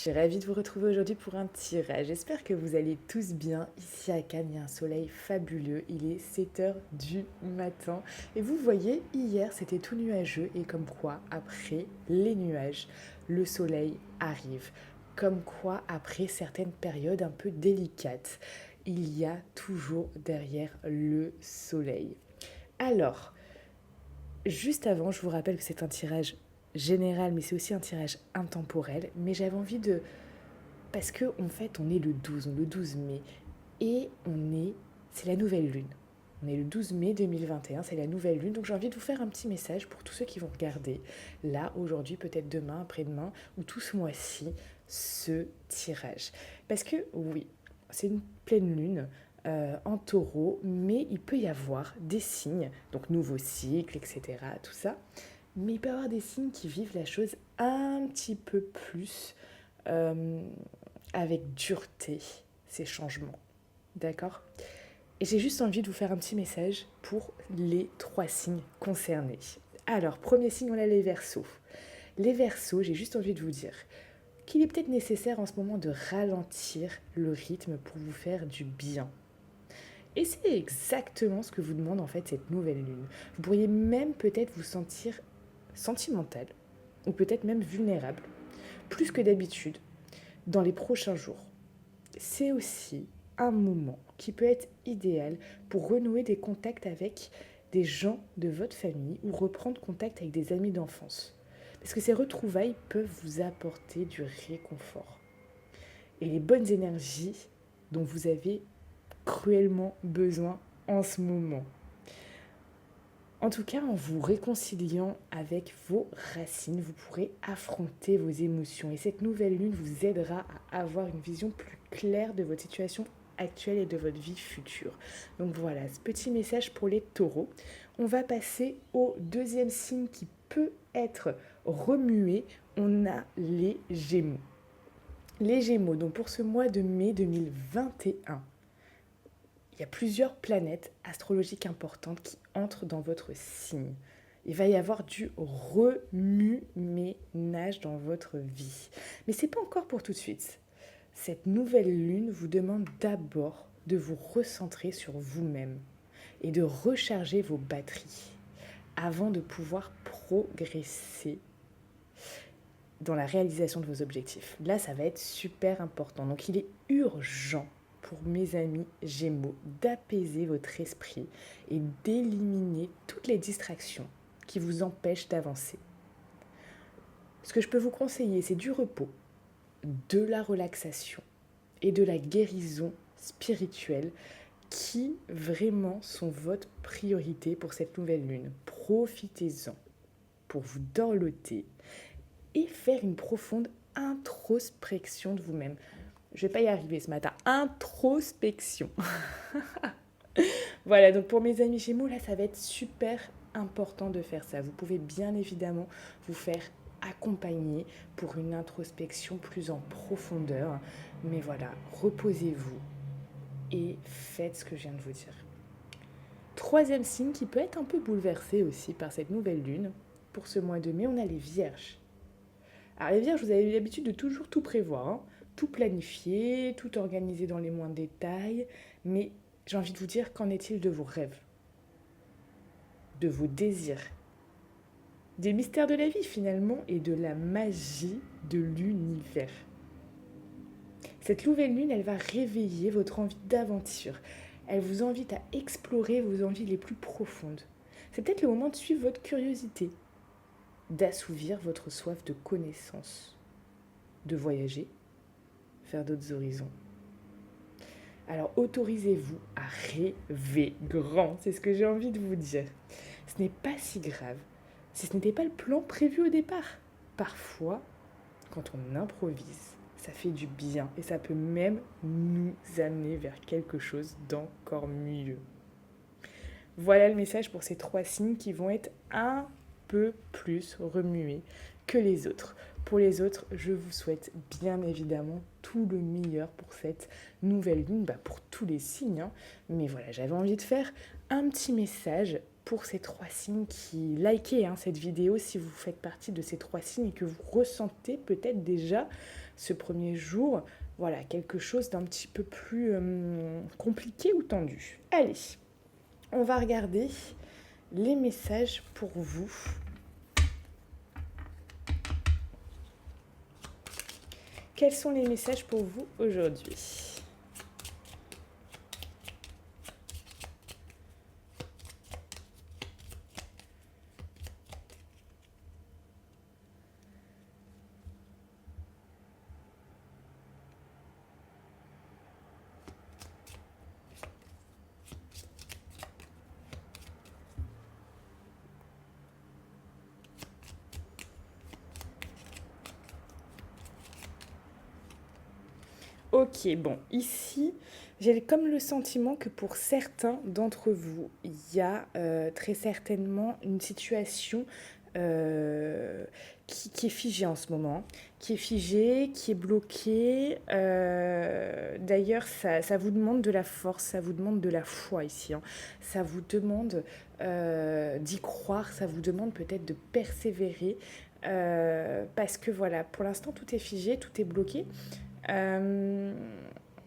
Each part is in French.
suis ravie de vous retrouver aujourd'hui pour un tirage. J'espère que vous allez tous bien. Ici à Cannes, il y a un soleil fabuleux. Il est 7 heures du matin. Et vous voyez, hier, c'était tout nuageux. Et comme quoi, après les nuages, le soleil arrive. Comme quoi, après certaines périodes un peu délicates, il y a toujours derrière le soleil. Alors, juste avant, je vous rappelle que c'est un tirage général, mais c'est aussi un tirage intemporel. Mais j'avais envie de... Parce que en fait, on est le 12 mai, et c'est la nouvelle lune. On est le 12 mai 2021, c'est la nouvelle lune, donc j'ai envie de vous faire un petit message pour tous ceux qui vont regarder, là, aujourd'hui, peut-être demain, après-demain, ou tout ce mois-ci, ce tirage. Parce que oui, c'est une pleine lune, en taureau, mais il peut y avoir des signes, donc nouveau cycle, etc., tout ça, mais il peut y avoir des signes qui vivent la chose un petit peu plus euh, avec dureté, ces changements. D'accord? Et j'ai juste envie de vous faire un petit message pour les 3 signes concernés. Alors, premier signe, on a les Verseaux. Les Verseaux, j'ai juste envie de vous dire qu'il est peut-être nécessaire en ce moment de ralentir le rythme pour vous faire du bien. Et c'est exactement ce que vous demande en fait cette nouvelle lune. Vous pourriez même peut-être vous sentir sentimental ou peut-être même vulnérable, plus que d'habitude, dans les prochains jours. C'est aussi un moment qui peut être idéal pour renouer des contacts avec des gens de votre famille ou reprendre contact avec des amis d'enfance. Parce que ces retrouvailles peuvent vous apporter du réconfort et les bonnes énergies dont vous avez cruellement besoin en ce moment. En tout cas, en vous réconciliant avec vos racines, vous pourrez affronter vos émotions. Et cette nouvelle lune vous aidera à avoir une vision plus claire de votre situation actuelle et de votre vie future. Donc voilà, ce petit message pour les taureaux. On va passer au deuxième signe qui peut être remué. On a les Gémeaux. Les Gémeaux, donc pour ce mois de mai 2021, il y a plusieurs planètes astrologiques importantes qui entrent dans votre signe. Il va y avoir du remue-ménage dans votre vie. Mais ce n'est pas encore pour tout de suite. Cette nouvelle lune vous demande d'abord de vous recentrer sur vous-même et de recharger vos batteries avant de pouvoir progresser dans la réalisation de vos objectifs. Là, ça va être super important. Donc, il est urgent pour mes amis Gémeaux d'apaiser votre esprit et d'éliminer toutes les distractions qui vous empêchent d'avancer. Ce que je peux vous conseiller, c'est du repos, de la relaxation et de la guérison spirituelle qui vraiment sont votre priorité pour cette nouvelle lune. Profitez-en pour vous dorloter et faire une profonde introspection de vous-même. Je vais pas y arriver ce matin. Introspection. Voilà, donc pour mes amis Gémeaux, là, ça va être super important de faire ça. Vous pouvez bien évidemment vous faire accompagner pour une introspection plus en profondeur. Mais voilà, reposez-vous et faites ce que je viens de vous dire. Troisième signe qui peut être un peu bouleversé aussi par cette nouvelle lune. Pour ce mois de mai, on a les Vierges. Alors les Vierges, vous avez l'habitude de toujours tout prévoir, hein, tout planifier, tout organiser dans les moindres détails, mais j'ai envie de vous dire, qu'en est-il de vos rêves, de vos désirs, des mystères de la vie finalement et de la magie de l'univers. Cette nouvelle lune, elle va réveiller votre envie d'aventure. Elle vous invite à explorer vos envies les plus profondes. C'est peut-être le moment de suivre votre curiosité, d'assouvir votre soif de connaissance, de voyager, faire d'autres horizons. Alors autorisez-vous à rêver grand, c'est ce que j'ai envie de vous dire. Ce n'est pas si grave si ce n'était pas le plan prévu au départ. Parfois, quand on improvise, ça fait du bien et ça peut même nous amener vers quelque chose d'encore mieux. Voilà le message pour ces 3 signes qui vont être un peu plus remués que les autres. Pour les autres, je vous souhaite bien évidemment tout le meilleur pour cette nouvelle lune, pour tous les signes. Hein. Mais voilà, j'avais envie de faire un petit message pour ces 3 signes qui likez cette vidéo si vous faites partie de ces 3 signes et que vous ressentez peut-être déjà ce premier jour, voilà, quelque chose d'un petit peu plus compliqué ou tendu. Allez, on va regarder les messages pour vous. Quels sont les messages pour vous aujourd'hui ? Ok, bon, ici, j'ai comme le sentiment que pour certains d'entre vous, il y a très certainement une situation euh, qui est figée en ce moment, qui est figée, qui est bloquée. D'ailleurs, ça vous demande de la force, ça vous demande de la foi ici, hein. Ça vous demande d'y croire, ça vous demande peut-être de persévérer. Parce que voilà, pour l'instant, tout est figé, tout est bloqué. Euh,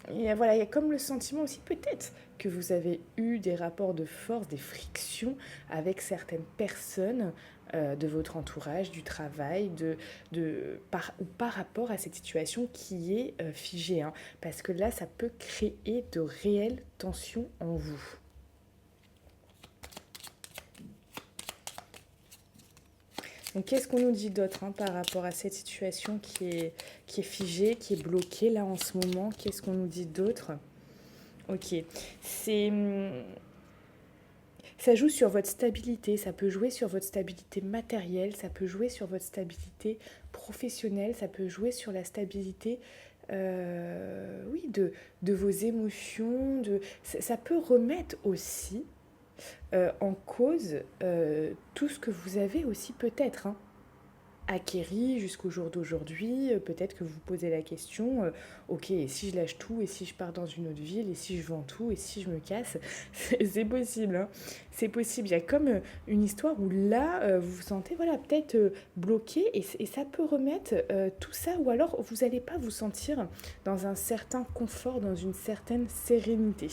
voilà, il y a comme le sentiment aussi peut-être que vous avez eu des rapports de force, des frictions avec certaines personnes de votre entourage, du travail, ou par rapport à cette situation qui est figée, hein. Parce que là, ça peut créer de réelles tensions en vous. Donc, qu'est-ce qu'on nous dit d'autre, hein, par rapport à cette situation qui est figée, qui est bloquée là en ce moment? Qu'est-ce qu'on nous dit d'autre? Ok, c'est, ça joue sur votre stabilité, ça peut jouer sur votre stabilité matérielle, ça peut jouer sur votre stabilité professionnelle, ça peut jouer sur la stabilité oui, de vos émotions. Ça peut remettre aussi en cause tout ce que vous avez aussi peut-être, hein, acquéri jusqu'au jour d'aujourd'hui. Peut-être que vous vous posez la question, ok, et si je lâche tout, et si je pars dans une autre ville, et si je vends tout, et si je me casse? C'est possible, hein. C'est possible. Il y a comme une histoire où là, vous vous sentez voilà, peut-être bloqué, et ça peut remettre tout ça, ou alors vous n'allez pas vous sentir dans un certain confort, dans une certaine sérénité.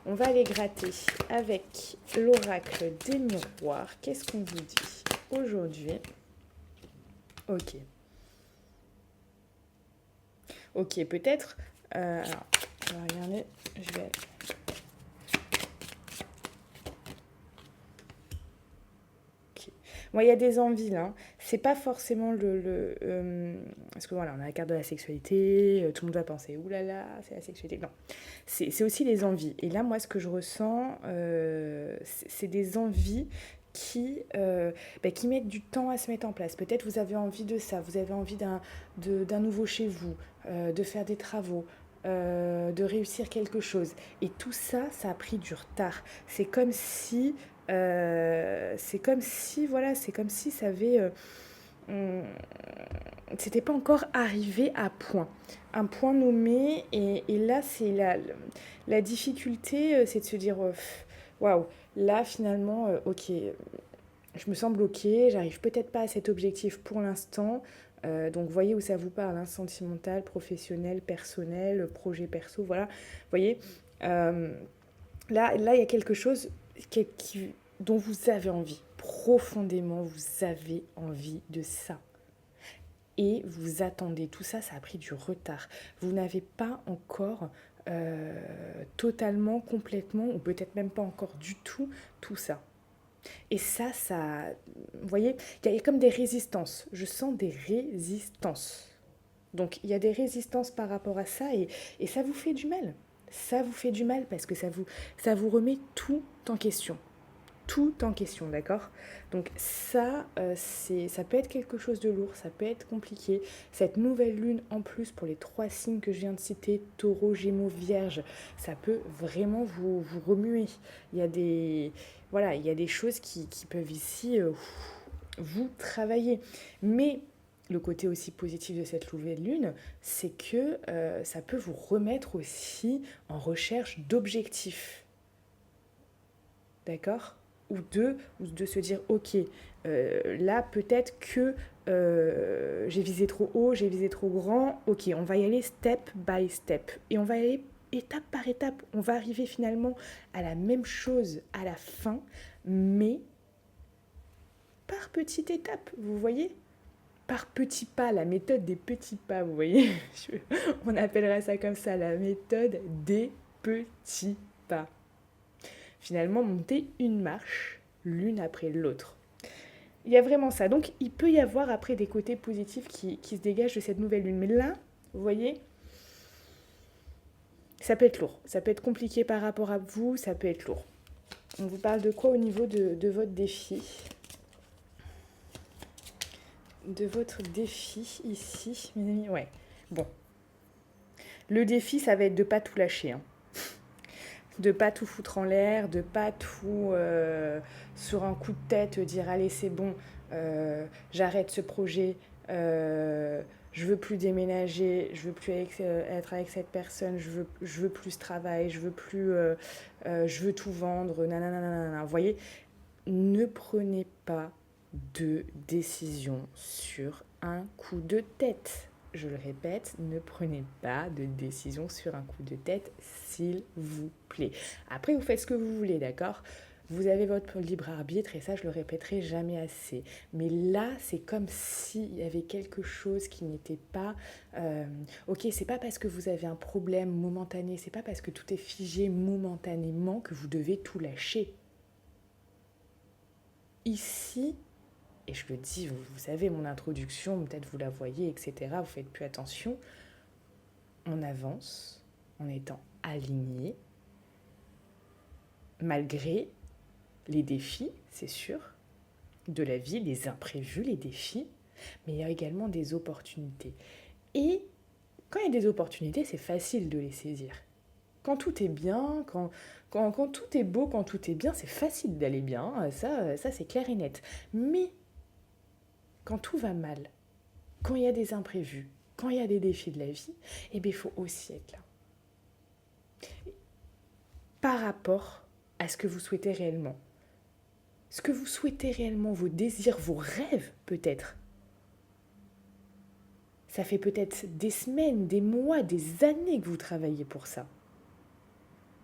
On va aller gratter avec l'oracle des miroirs. Qu'est-ce qu'on vous dit aujourd'hui? Ok. Ok, peut-être. Alors, on va regarder. Je vais. Ok. Moi, il y a des envies là, hein. C'est pas forcément parce que voilà, on a la carte de la sexualité, tout le monde va penser, oulala, c'est la sexualité. Non, c'est aussi les envies. Et là, moi, ce que je ressens, c'est des envies qui mettent du temps à se mettre en place. Peut-être vous avez envie de ça, vous avez envie d'un nouveau chez vous, de faire des travaux, de réussir quelque chose. Et tout ça, ça a pris du retard. C'est comme si ça avait, hum, c'était pas encore arrivé à point, un point nommé. Et là, c'est la difficulté, c'est de se dire, waouh, là finalement, ok, je me sens bloquée, j'arrive peut-être pas à cet objectif pour l'instant. Donc voyez où ça vous parle, hein, sentimental, professionnel, personnel, projet perso, voilà. Voyez, euh, là, il y a quelque chose dont vous avez envie. Profondément, vous avez envie de ça. Et vous attendez. Tout ça, ça a pris du retard. Vous n'avez pas encore totalement, complètement, ou peut-être même pas encore du tout ça. Et vous voyez, il y a comme des résistances. Je sens des résistances. Donc il y a des résistances par rapport à ça, et ça vous fait du mal. Ça vous fait du mal parce que ça vous remet tout en question. Tout en question, d'accord? Donc ça, ça peut être quelque chose de lourd, ça peut être compliqué. Cette nouvelle lune en plus pour les 3 signes que je viens de citer, taureau, gémeaux, vierge, ça peut vraiment vous remuer. Il y a des, voilà, il y a des choses qui peuvent ici vous travailler. Mais le côté aussi positif de cette nouvelle lune, c'est que ça peut vous remettre aussi en recherche d'objectifs. D'accord? ou de se dire, ok, là peut-être que j'ai visé trop haut, j'ai visé trop grand, ok, on va y aller step by step, et on va y aller étape par étape, on va arriver finalement à la même chose à la fin, mais par petite étape, vous voyez? Par petits pas, la méthode des petits pas, vous voyez? On appellerait ça comme ça, la méthode des petits pas. Finalement, monter une marche, l'une après l'autre. Il y a vraiment ça. Donc, il peut y avoir après des côtés positifs qui se dégagent de cette nouvelle lune. Mais là, vous voyez, ça peut être lourd. Ça peut être compliqué par rapport à vous, ça peut être lourd. On vous parle de quoi au niveau de votre défi? De votre défi ici, mes amis. Ouais, bon. Le défi, ça va être de ne pas tout lâcher. Hein. De ne pas tout foutre en l'air, de ne pas tout, sur un coup de tête, dire allez, c'est bon, j'arrête ce projet, je veux plus déménager, je veux plus être avec cette personne, je veux plus ce travail, je veux tout vendre, nanana. Vous voyez, ne prenez pas de décision sur un coup de tête. Je le répète, ne prenez pas de décision sur un coup de tête, s'il vous plaît. Après, vous faites ce que vous voulez, d'accord ? Vous avez votre libre arbitre et ça, je le répéterai jamais assez. Mais là, c'est comme s'il y avait quelque chose qui n'était pas... ok, c'est pas parce que vous avez un problème momentané, c'est pas parce que tout est figé momentanément que vous devez tout lâcher. Ici, et je le dis, vous savez mon introduction, peut-être vous la voyez, etc., vous faites plus attention, on avance en étant aligné, malgré les défis, c'est sûr, de la vie, les imprévus, les défis, mais il y a également des opportunités. Et quand il y a des opportunités, c'est facile de les saisir. Quand tout est bien, quand tout est beau, quand tout est bien, c'est facile d'aller bien, ça c'est clair et net. Mais quand tout va mal, quand il y a des imprévus, quand il y a des défis de la vie, eh bien, il faut aussi être là. Par rapport à ce que vous souhaitez réellement. Ce que vous souhaitez réellement, vos désirs, vos rêves peut-être. Ça fait peut-être des semaines, des mois, des années que vous travaillez pour ça.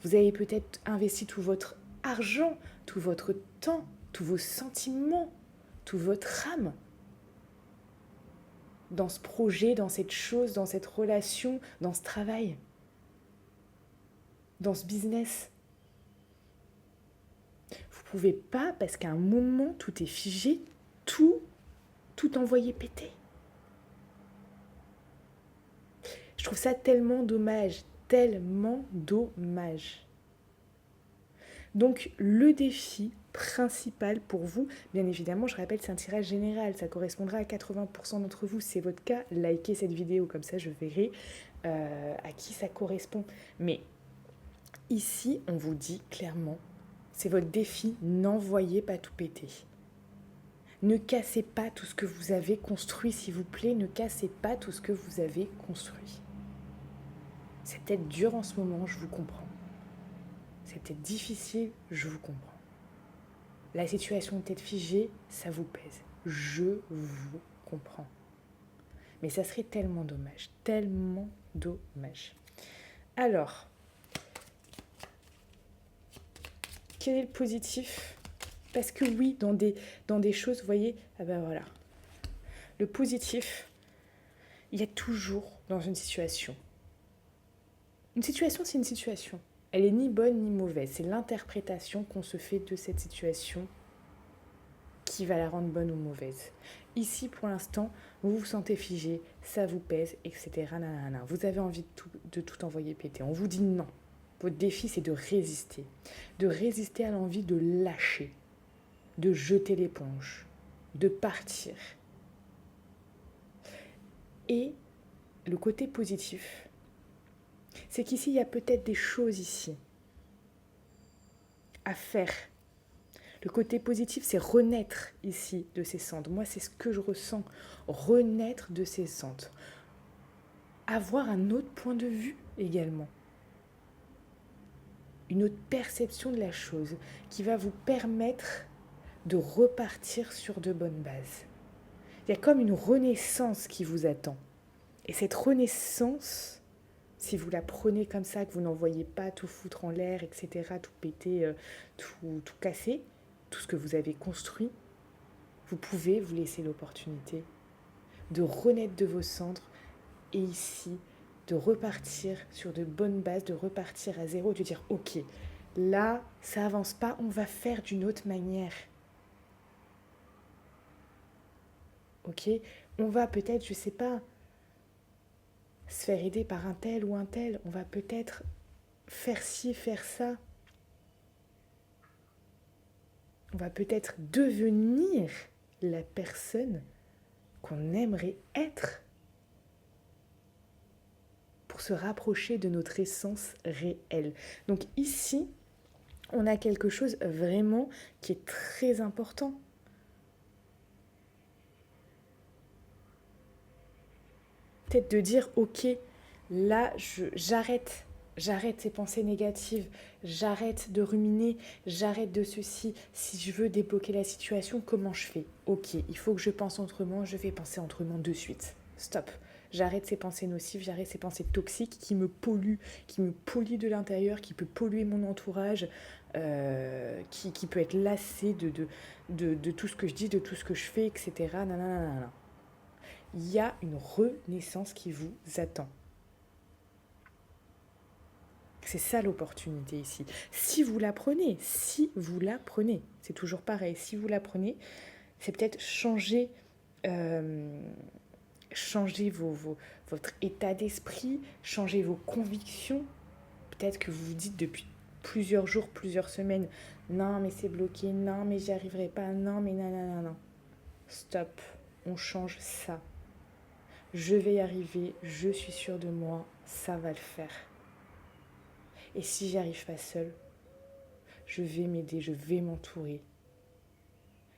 Vous avez peut-être investi tout votre argent, tout votre temps, tous vos sentiments, toute votre âme dans ce projet, dans cette chose, dans cette relation, dans ce travail, dans ce business. Vous ne pouvez pas, parce qu'à un moment, tout est figé, tout envoyer péter. Je trouve ça tellement dommage, tellement dommage. Donc, le défi principal pour vous, bien évidemment, je rappelle, c'est un tirage général, ça correspondra à 80% d'entre vous. Si c'est votre cas, likez cette vidéo, comme ça je verrai à qui ça correspond. Mais ici, on vous dit clairement, c'est votre défi, n'envoyez pas tout péter. Ne cassez pas tout ce que vous avez construit, s'il vous plaît, ne cassez pas tout ce que vous avez construit. C'est peut-être dur en ce moment, je vous comprends. C'est peut-être difficile, je vous comprends. La situation est peut-être figée, ça vous pèse. Je vous comprends. Mais ça serait tellement dommage, tellement dommage. Alors, quel est le positif ? Parce que oui, dans des choses, vous voyez, ah ben voilà. Le positif, il y a toujours dans une situation. Une situation, c'est une situation. Elle est ni bonne ni mauvaise. C'est l'interprétation qu'on se fait de cette situation qui va la rendre bonne ou mauvaise. Ici, pour l'instant, vous vous sentez figé, ça vous pèse, etc. Nanana. Vous avez envie de tout envoyer péter. On vous dit non. Votre défi, c'est de résister. De résister à l'envie de lâcher, de jeter l'éponge, de partir. Et le côté positif, c'est qu'ici, il y a peut-être des choses ici à faire. Le côté positif, c'est renaître ici de ses cendres. Moi, c'est ce que je ressens. Renaître de ses cendres. Avoir un autre point de vue également. une autre perception de la chose qui va vous permettre de repartir sur de bonnes bases. Il y a comme une renaissance qui vous attend. Et cette renaissance, si vous la prenez comme ça, que vous n'envoyez pas tout foutre en l'air, etc., tout péter, tout casser, tout ce que vous avez construit, vous pouvez vous laisser l'opportunité de renaître de vos cendres et ici, de repartir sur de bonnes bases, de repartir à zéro, de dire « Ok, là, ça avance pas, on va faire d'une autre manière. » Ok, on va peut-être, je sais pas, se faire aider par un tel ou un tel. On va peut-être faire ci, faire ça. On va peut-être devenir la personne qu'on aimerait être pour se rapprocher de notre essence réelle. Donc ici, on a quelque chose vraiment qui est très important. Peut-être de dire, ok, là, j'arrête ces pensées négatives, j'arrête de ruminer, j'arrête de ceci. Si je veux débloquer la situation, comment je fais? Ok, il faut que je pense autrement, je vais penser autrement de suite. Stop. J'arrête ces pensées nocives, j'arrête ces pensées toxiques qui me polluent de l'intérieur, qui peut polluer mon entourage, qui peut être lassé de tout ce que je dis, de tout ce que je fais, etc. Nanana. Il y a une renaissance qui vous attend. C'est ça l'opportunité ici. Si vous la prenez, c'est toujours pareil. Si vous la prenez, c'est peut-être changer votre état d'esprit, changer vos convictions. Peut-être que vous vous dites depuis plusieurs jours, plusieurs semaines, non mais c'est bloqué, non mais j'y arriverai pas, non mais nanana. Stop, on change ça. Je vais y arriver, je suis sûre de moi, ça va le faire. Et si j'y arrive pas seule, je vais m'aider, je vais m'entourer.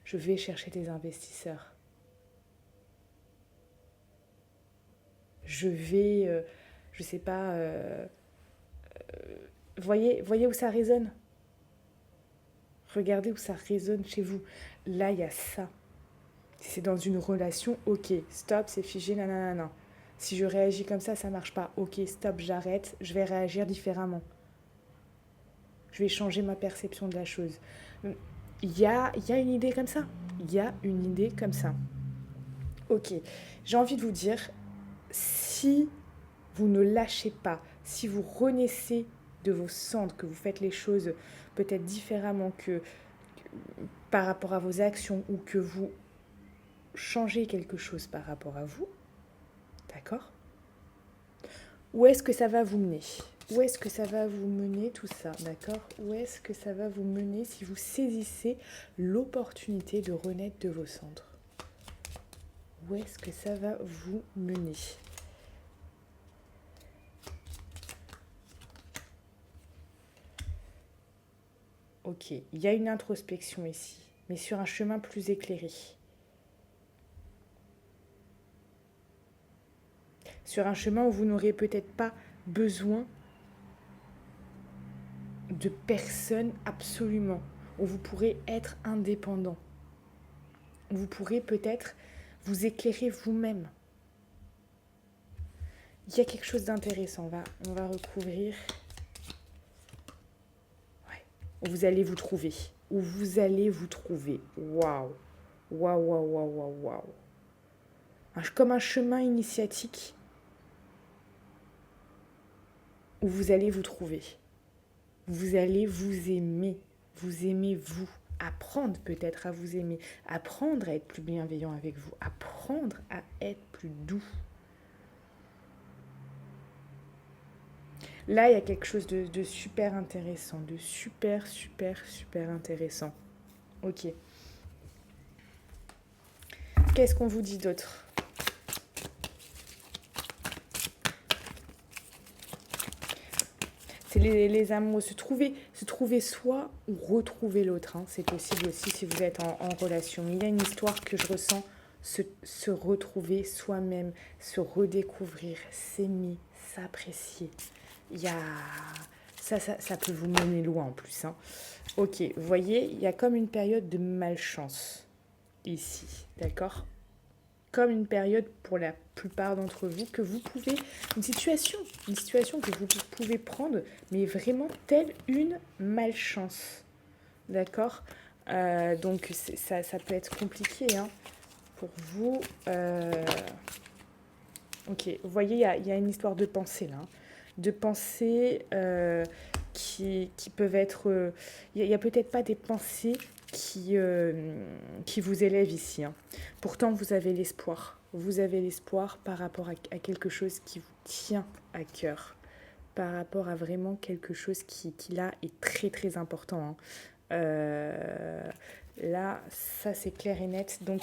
Je vais chercher des investisseurs. Je vais, je sais pas, voyez où ça résonne. Regardez où ça résonne chez vous. Là, il y a ça. Si c'est dans une relation, ok, stop, c'est figé, nanana. Si je réagis comme ça marche pas. Ok, stop, j'arrête, je vais réagir différemment. Je vais changer ma perception de la chose. Il y a une idée comme ça. Il y a une idée comme ça. Ok, j'ai envie de vous dire, si vous ne lâchez pas, si vous renaissez de vos cendres, que vous faites les choses peut-être différemment que par rapport à vos actions ou que vous changez quelque chose par rapport à vous, d'accord? Où est-ce que ça va vous mener? Où est-ce que ça va vous mener tout ça, d'accord? Où est-ce que ça va vous mener si vous saisissez l'opportunité de renaître de vos cendres? Où est-ce que ça va vous mener? Ok, il y a une introspection ici, mais sur un chemin plus éclairé. Sur un chemin où vous n'aurez peut-être pas besoin de personne absolument, où vous pourrez être indépendant, où vous pourrez peut-être vous éclairer vous-même. Il y a quelque chose d'intéressant, on va recouvrir. Ouais. Où vous allez vous trouver. Où vous allez vous trouver. Waouh. Waouh, waouh, waouh, waouh, waouh. Comme un chemin initiatique où vous allez vous trouver. Vous allez vous aimer. Vous aimez vous. Apprendre peut-être à vous aimer. Apprendre à être plus bienveillant avec vous. Apprendre à être plus doux. Là, il y a quelque chose de super intéressant, de super intéressant. Ok. Qu'est-ce qu'on vous dit d'autre? C'est les amours, se trouver soi ou retrouver l'autre. Hein. C'est possible aussi si vous êtes en relation. Mais il y a une histoire que je ressens, se retrouver soi-même, se redécouvrir, s'aimer, s'apprécier. Il y a Ça peut vous mener loin en plus, hein. Ok, vous voyez, il y a comme une période de malchance ici, d'accord? Comme une période pour la plupart d'entre vous que vous pouvez, une situation que vous pouvez prendre, mais vraiment telle une malchance, d'accord? Donc ça peut être compliqué, hein, pour vous. Ok, vous voyez, il y a une histoire de pensée là, hein. De pensées qui peuvent être. Il y a peut-être pas des pensées qui vous élèvent ici, hein. Pourtant, vous avez l'espoir. Vous avez l'espoir par rapport à quelque chose qui vous tient à cœur. Par rapport à vraiment quelque chose qui là, est très très important, hein. Euh, Là, ça c'est clair et net. Donc,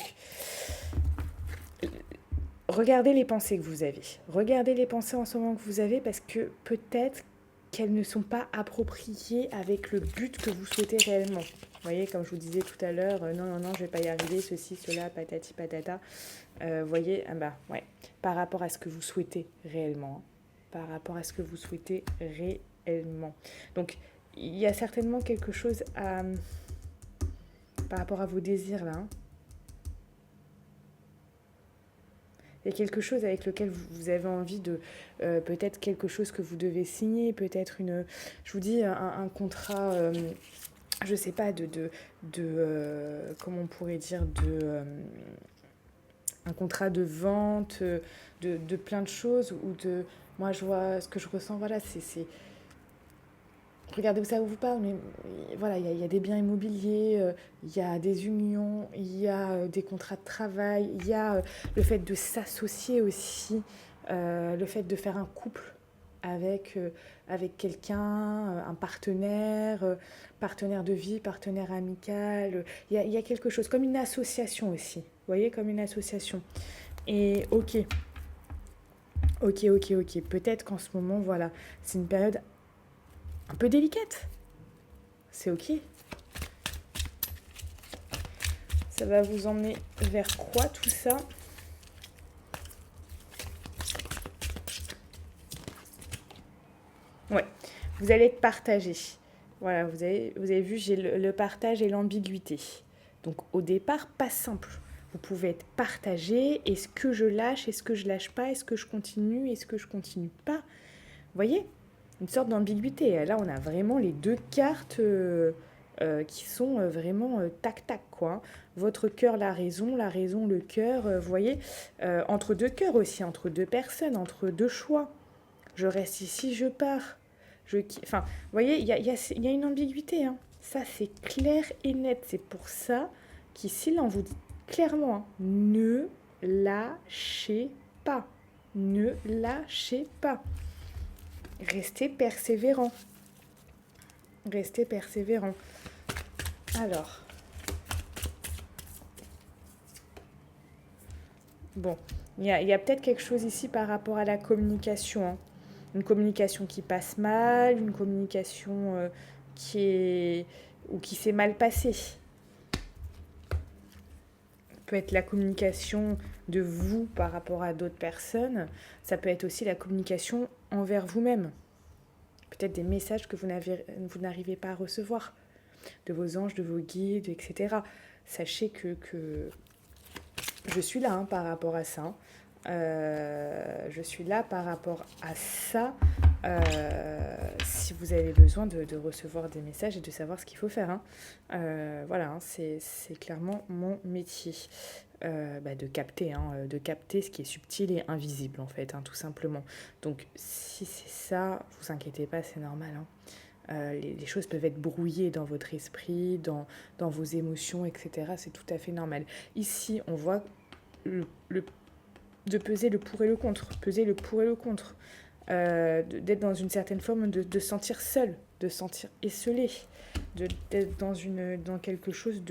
regardez les pensées que vous avez. Regardez les pensées en ce moment que vous avez parce que peut-être qu'elles ne sont pas appropriées avec le but que vous souhaitez réellement. Vous voyez, comme je vous disais tout à l'heure, non, non, non, je vais pas y arriver, ceci, cela, patati, patata. Vous voyez, ah bah ouais, par rapport à ce que vous souhaitez réellement, hein. Par rapport à ce que vous souhaitez réellement. Donc, il y a certainement quelque chose par rapport à vos désirs là, hein. Il y a quelque chose avec lequel vous avez envie de... peut-être quelque chose que vous devez signer, peut-être une... Je vous dis, un contrat, je ne sais pas, comment on pourrait dire, un contrat de vente, de plein de choses, ou de... Moi, je vois ce que je ressens, voilà, c'est regardez où ça vous parle, mais voilà, il y a des biens immobiliers, il y a des unions, il y a des contrats de travail, il y a le fait de s'associer aussi, le fait de faire un couple avec quelqu'un, un partenaire, partenaire de vie, partenaire amical. Il y a quelque chose, comme une association aussi. Vous voyez, comme une association. Et ok, ok, ok, ok. Peut-être qu'en ce moment, voilà, c'est une période un peu délicate. C'est ok. Ça va vous emmener vers quoi tout ça? Ouais, vous allez être partagé. Voilà, vous avez vu, j'ai le partage et l'ambiguïté. Donc au départ, pas simple. Vous pouvez être partagé. Est-ce que je lâche? Est-ce que je lâche pas? Est-ce que je continue? Est-ce que je continue pas? Vous voyez, une sorte d'ambiguïté. Là, on a vraiment les deux cartes qui sont vraiment tac-tac, quoi, hein. Votre cœur, la raison, le cœur, vous voyez, entre deux cœurs aussi, entre deux personnes, entre deux choix. Je reste ici, je pars. Enfin, vous voyez, il y a une ambiguïté, hein. Ça, c'est clair et net. C'est pour ça qu'ici, là, on vous dit clairement, hein, ne lâchez pas. Ne lâchez pas. Restez persévérant. Restez persévérant. Alors, bon, il y a peut-être quelque chose ici par rapport à la communication, hein. Une communication qui passe mal, une communication qui est ou qui s'est mal passée. Peut être la communication de vous par rapport à d'autres personnes. Ça peut être aussi la communication envers vous-même. Peut-être des messages que vous n'arrivez pas à recevoir de vos anges, de vos guides, etc. Sachez que je suis là, hein, par rapport à ça. Je suis là par rapport à ça. Si vous avez besoin de recevoir des messages et de savoir ce qu'il faut faire, hein. Voilà, hein, c'est clairement mon métier. De capter ce qui est subtil et invisible en fait, hein, tout simplement. Donc si c'est ça, vous inquiétez pas, c'est normal, hein. Les choses peuvent être brouillées dans votre esprit, dans vos émotions, etc. C'est tout à fait normal. Ici, on voit de peser le pour et le contre, peser le pour et le contre, d'être dans une certaine forme de sentir seul, de sentir esselé, d'être dans quelque chose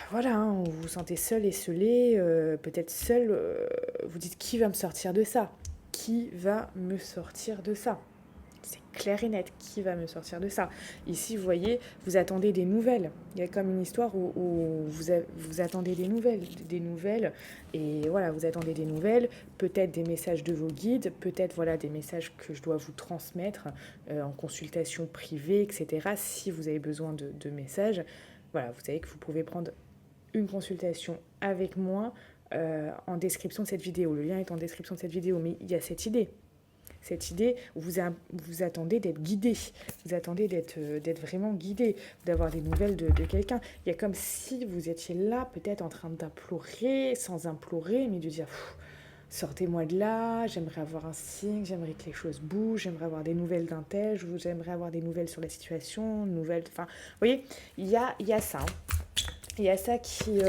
voilà, hein, vous vous sentez seul, esselé, peut-être seul, vous dites qui va me sortir de ça? Qui va me sortir de ça? C'est clair et net. Qui va me sortir de ça? Ici, vous voyez, vous attendez des nouvelles. Il y a comme une histoire où vous attendez des nouvelles, et voilà, vous attendez des nouvelles, peut-être des messages de vos guides, peut-être voilà, des messages que je dois vous transmettre en consultation privée, etc. Si vous avez besoin de messages, voilà, vous savez que vous pouvez prendre une consultation avec moi en description de cette vidéo. Le lien est en description de cette vidéo, mais il y a cette idée où vous attendez d'être guidé, vous attendez d'être vraiment guidé, d'avoir des nouvelles de quelqu'un. Il y a comme si vous étiez là, peut-être en train d'implorer, sans implorer, mais de dire sortez-moi de là, j'aimerais avoir un signe, j'aimerais que les choses bougent, j'aimerais avoir des nouvelles d'un tel, j'aimerais avoir des nouvelles sur la situation, enfin, vous voyez, il y a ça. Il y a ça qui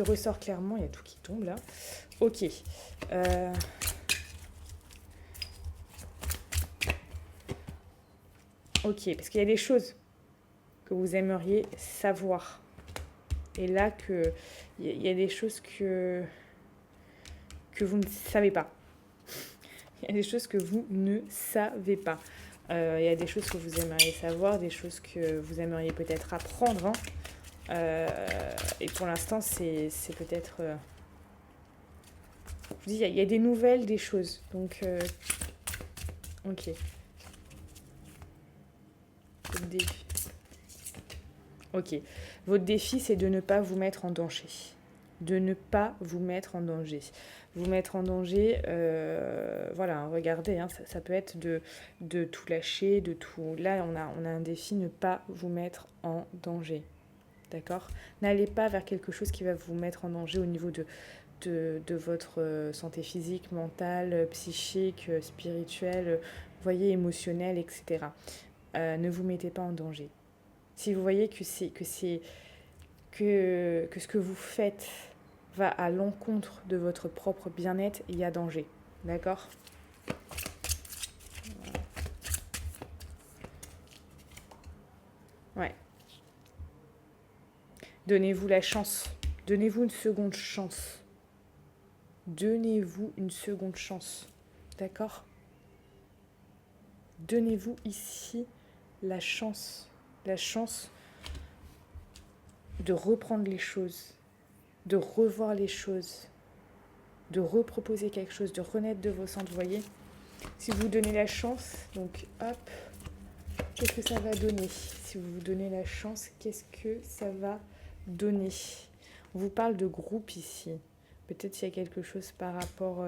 ressort clairement, il y a tout qui tombe là. Ok. Ok, parce qu'il y a des choses que vous aimeriez savoir. Et là, il y a des choses que vous ne savez pas. Il y a des choses que vous ne savez pas. Il y a des choses que vous aimeriez savoir, des choses que vous aimeriez peut-être apprendre. Et pour l'instant, c'est peut-être... je vous dis, il y a des nouvelles, des choses. Donc, ok. Votre défi. Ok. Votre défi, c'est de ne pas vous mettre en danger. De ne pas vous mettre en danger. Vous mettre en danger, voilà, regardez, hein, ça peut être de tout lâcher, de tout... Là, on a un défi, ne pas vous mettre en danger. D'accord? N'allez pas vers quelque chose qui va vous mettre en danger au niveau de votre santé physique, mentale, psychique, spirituelle, voyez, émotionnelle, etc. Ne vous mettez pas en danger. Si vous voyez que ce que vous faites va à l'encontre de votre propre bien-être, il y a danger. D'accord? Ouais. Donnez-vous la chance. Donnez-vous une seconde chance. Donnez-vous une seconde chance. D'accord? Donnez-vous ici la chance de reprendre les choses, de revoir les choses, de reproposer quelque chose, de renaître de vos cendres, vous voyez. Si vous donnez la chance, donc hop, qu'est-ce que ça va donner? Si vous vous donnez la chance, qu'est-ce que ça va donner? On vous parle de groupe ici. Peut-être qu'il y a quelque chose par rapport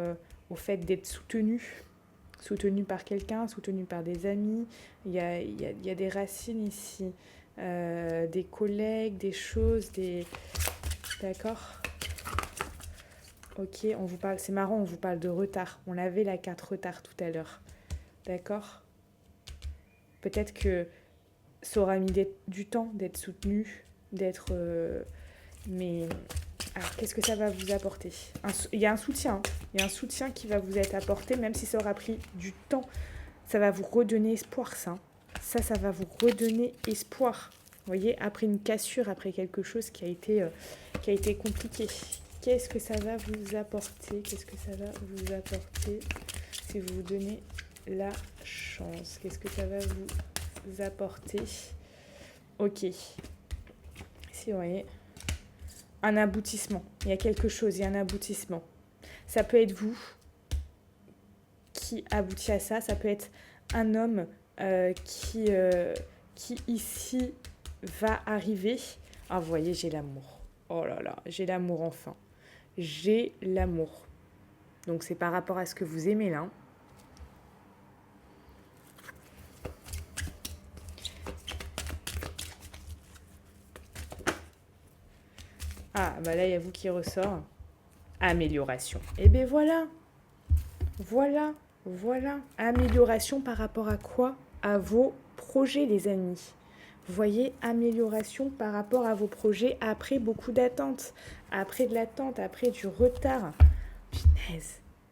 au fait d'être soutenu par quelqu'un, soutenu par des amis. Il y a des racines ici, des collègues, des choses, D'accord? Ok, on vous parle, c'est marrant, on vous parle de retard. On avait la carte retard tout à l'heure. D'accord? Peut-être que ça aura mis du temps d'être soutenu, d'être... mais alors, qu'est-ce que ça va vous apporter? Il y a un soutien. Hein. Il y a un soutien qui va vous être apporté, même si ça aura pris du temps. Ça va vous redonner espoir, ça. Ça va vous redonner espoir. Vous voyez, après une cassure, après quelque chose qui a été compliqué. Qu'est-ce que ça va vous apporter? Qu'est-ce que ça va vous apporter si vous vous donnez la chance? Qu'est-ce que ça va vous apporter? Ok. Ici, vous voyez, un aboutissement. Il y a quelque chose, il y a un aboutissement. Ça peut être vous qui aboutit à ça. Ça peut être un homme qui ici va arriver. Ah, vous voyez, j'ai l'amour. Oh là là, j'ai l'amour enfin. J'ai l'amour. Donc, c'est par rapport à ce que vous aimez là. Ah, bah là, il y a vous qui ressort. Amélioration. Et bien voilà. Voilà. Amélioration par rapport à quoi? À vos projets, les amis. Vous voyez, amélioration par rapport à vos projets après beaucoup d'attente. Après de l'attente, après du retard.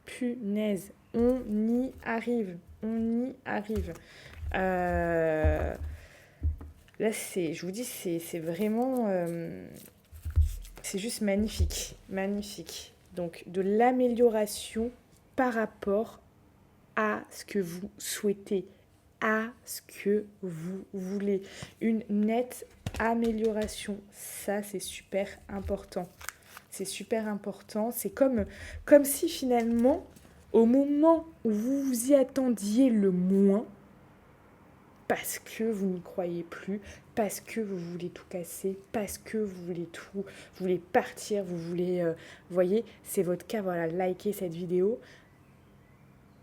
Punaise. On y arrive. Là, je vous dis, c'est vraiment... c'est juste magnifique. Donc, de l'amélioration par rapport à ce que vous souhaitez à ce que vous voulez. Une nette amélioration, ça c'est super important. C'est super important. C'est comme si finalement, au moment où vous vous y attendiez le moins, parce que vous n'y croyez plus, parce que vous voulez tout casser, parce que vous voulez tout, vous voulez partir, vous voulez, voyez, c'est votre cas, voilà, likez cette vidéo.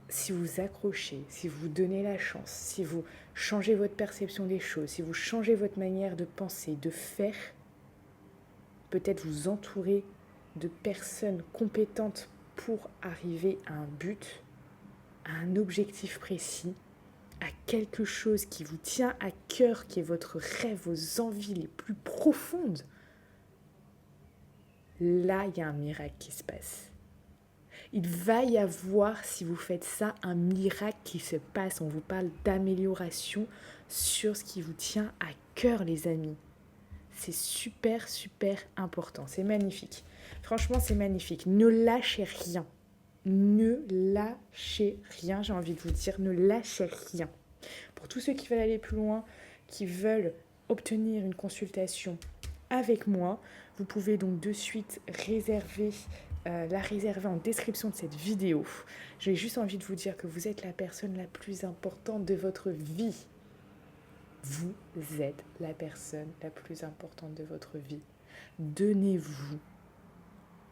Si vous accrochez, si vous donnez la chance, si vous changez votre perception des choses, si vous changez votre manière de penser, de faire, peut-être vous entourer de personnes compétentes pour arriver à un but, à un objectif précis, à quelque chose qui vous tient à cœur, qui est votre rêve, vos envies les plus profondes, là, il y a un miracle qui se passe. Il va y avoir, si vous faites ça, un miracle qui se passe. On vous parle d'amélioration sur ce qui vous tient à cœur, les amis. C'est super, super important. C'est magnifique. Franchement, c'est magnifique. Ne lâchez rien. Ne lâchez rien, j'ai envie de vous dire. Ne lâchez rien. Pour tous ceux qui veulent aller plus loin, qui veulent obtenir une consultation avec moi, vous pouvez donc de suite la réserver en description de cette vidéo. J'ai juste envie de vous dire que vous êtes la personne la plus importante de votre vie. Vous êtes la personne la plus importante de votre vie. Donnez-vous.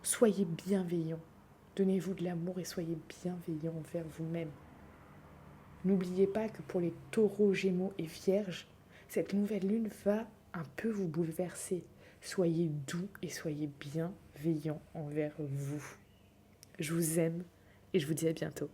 Soyez bienveillant. Donnez-vous de l'amour et soyez bienveillant envers vous-même. N'oubliez pas que pour les taureaux, gémeaux et vierges, cette nouvelle lune va un peu vous bouleverser. Soyez doux et soyez bienveillant envers vous. Je vous aime et je vous dis à bientôt.